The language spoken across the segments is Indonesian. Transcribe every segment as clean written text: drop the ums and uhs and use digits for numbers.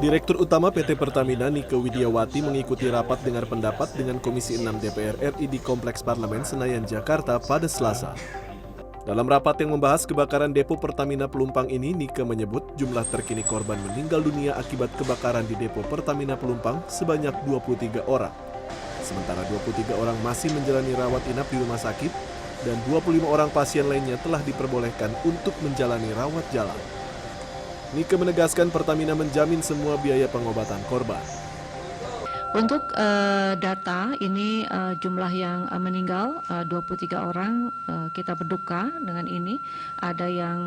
Direktur Utama PT Pertamina Nike Widiawati mengikuti rapat dengar pendapat dengan Komisi 6 DPR RI di Kompleks Parlemen Senayan, Jakarta pada Selasa. Dalam rapat yang membahas kebakaran depo Pertamina Pelumpang ini, Nike menyebut jumlah terkini korban meninggal dunia akibat kebakaran di depo Pertamina Pelumpang sebanyak 23 orang. Sementara 23 orang masih menjalani rawat inap di rumah sakit dan 25 orang pasien lainnya telah diperbolehkan untuk menjalani rawat jalan. Nike menegaskan Pertamina menjamin semua biaya pengobatan korban. Untuk data ini jumlah yang meninggal 23 orang, kita berduka dengan ini. Ada yang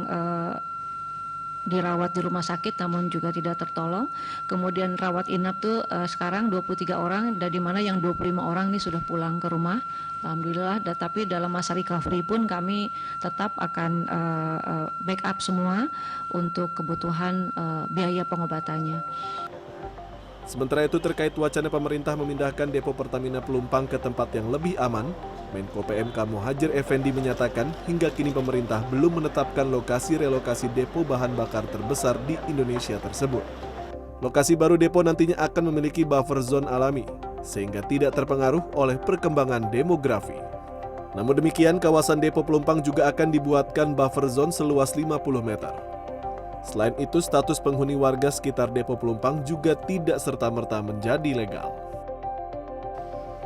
dirawat di rumah sakit namun juga tidak tertolong. Kemudian rawat inap tuh sekarang 23 orang, dan di mana yang 25 orang ini sudah pulang ke rumah. Alhamdulillah, tapi dalam masa recovery pun kami tetap akan backup semua untuk kebutuhan biaya pengobatannya. Sementara itu terkait wacana pemerintah memindahkan depo Pertamina Pelumpang ke tempat yang lebih aman, Menko PMK Muhadjir Effendi menyatakan hingga kini pemerintah belum menetapkan lokasi relokasi depo bahan bakar terbesar di Indonesia tersebut. Lokasi baru depo nantinya akan memiliki buffer zone alami, sehingga tidak terpengaruh oleh perkembangan demografi. Namun demikian, kawasan depo Pelumpang juga akan dibuatkan buffer zone seluas 50 meter. Selain itu, status penghuni warga sekitar depo Pelumpang juga tidak serta-merta menjadi legal.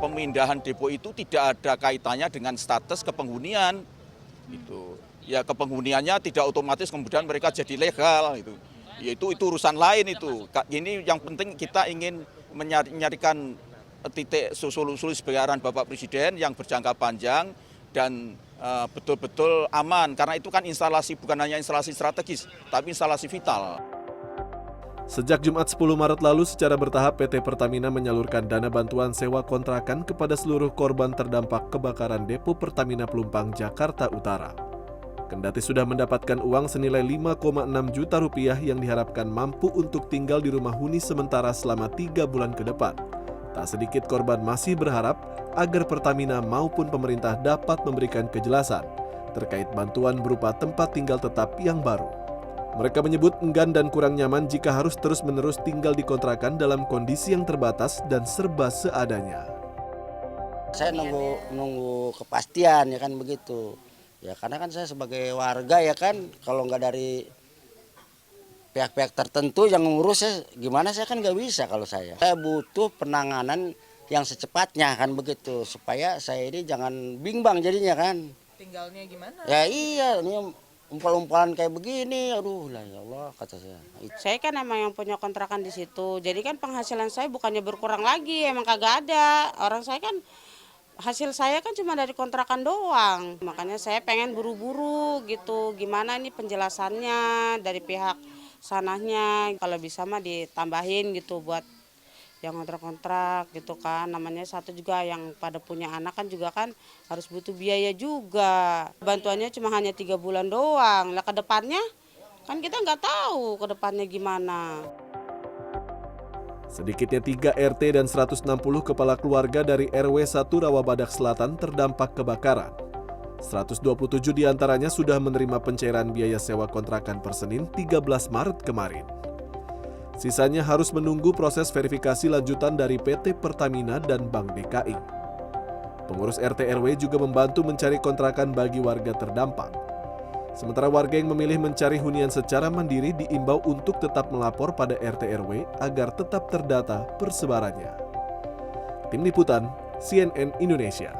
Pemindahan depo itu tidak ada kaitannya dengan status kepenghunian. Ya kepenghuniannya tidak otomatis kemudian mereka jadi legal. Itu urusan lain itu. Ini yang penting kita ingin menyarikan titik solusi sebagai arahan Bapak Presiden yang berjangka panjang dan betul-betul aman, karena itu kan instalasi bukan hanya instalasi strategis, tapi instalasi vital. Sejak Jumat 10 Maret lalu secara bertahap PT Pertamina menyalurkan dana bantuan sewa kontrakan kepada seluruh korban terdampak kebakaran depo Pertamina Pelumpang, Jakarta Utara. Kendati sudah mendapatkan uang senilai 5,6 juta rupiah yang diharapkan mampu untuk tinggal di rumah huni sementara selama 3 bulan ke depan, tak sedikit korban masih berharap agar Pertamina maupun pemerintah dapat memberikan kejelasan terkait bantuan berupa tempat tinggal tetap yang baru. Mereka menyebut enggan dan kurang nyaman jika harus terus-menerus tinggal di kontrakan dalam kondisi yang terbatas dan serba seadanya. Saya nunggu kepastian, ya kan begitu. Ya karena kan saya sebagai warga, ya kan, kalau nggak dari pihak-pihak tertentu yang ngurus, gimana saya kan nggak bisa kalau saya. Saya butuh penanganan yang secepatnya, kan begitu, supaya saya ini jangan bimbang jadinya kan. Tinggalnya gimana? Ya iya, ini umpal-umpalan kayak begini, aduh lah ya Allah, kata saya. Saya kan emang yang punya kontrakan di situ, jadi kan penghasilan saya bukannya berkurang lagi, emang kagak ada. Orang saya kan hasil saya kan cuma dari kontrakan doang, makanya saya pengen buru-buru gitu. Gimana nih penjelasannya dari pihak sananya, kalau bisa mah ditambahin gitu buat yang kontrak-kontrak gitu kan. Namanya satu juga yang pada punya anak kan juga kan harus butuh biaya juga. Bantuannya cuma hanya 3 bulan doang. Lah ke depannya kan kita nggak tahu ke depannya gimana. Sedikitnya 3 RT dan 160 kepala keluarga dari RW 1 Rawabadak Selatan terdampak kebakaran. 127 diantaranya sudah menerima pencairan biaya sewa kontrakan per Senin 13 Maret kemarin. Sisanya harus menunggu proses verifikasi lanjutan dari PT Pertamina dan Bank DKI. Pengurus RT RW juga membantu mencari kontrakan bagi warga terdampak. Sementara warga yang memilih mencari hunian secara mandiri diimbau untuk tetap melapor pada RT RW agar tetap terdata persebarannya. Tim Liputan CNN Indonesia.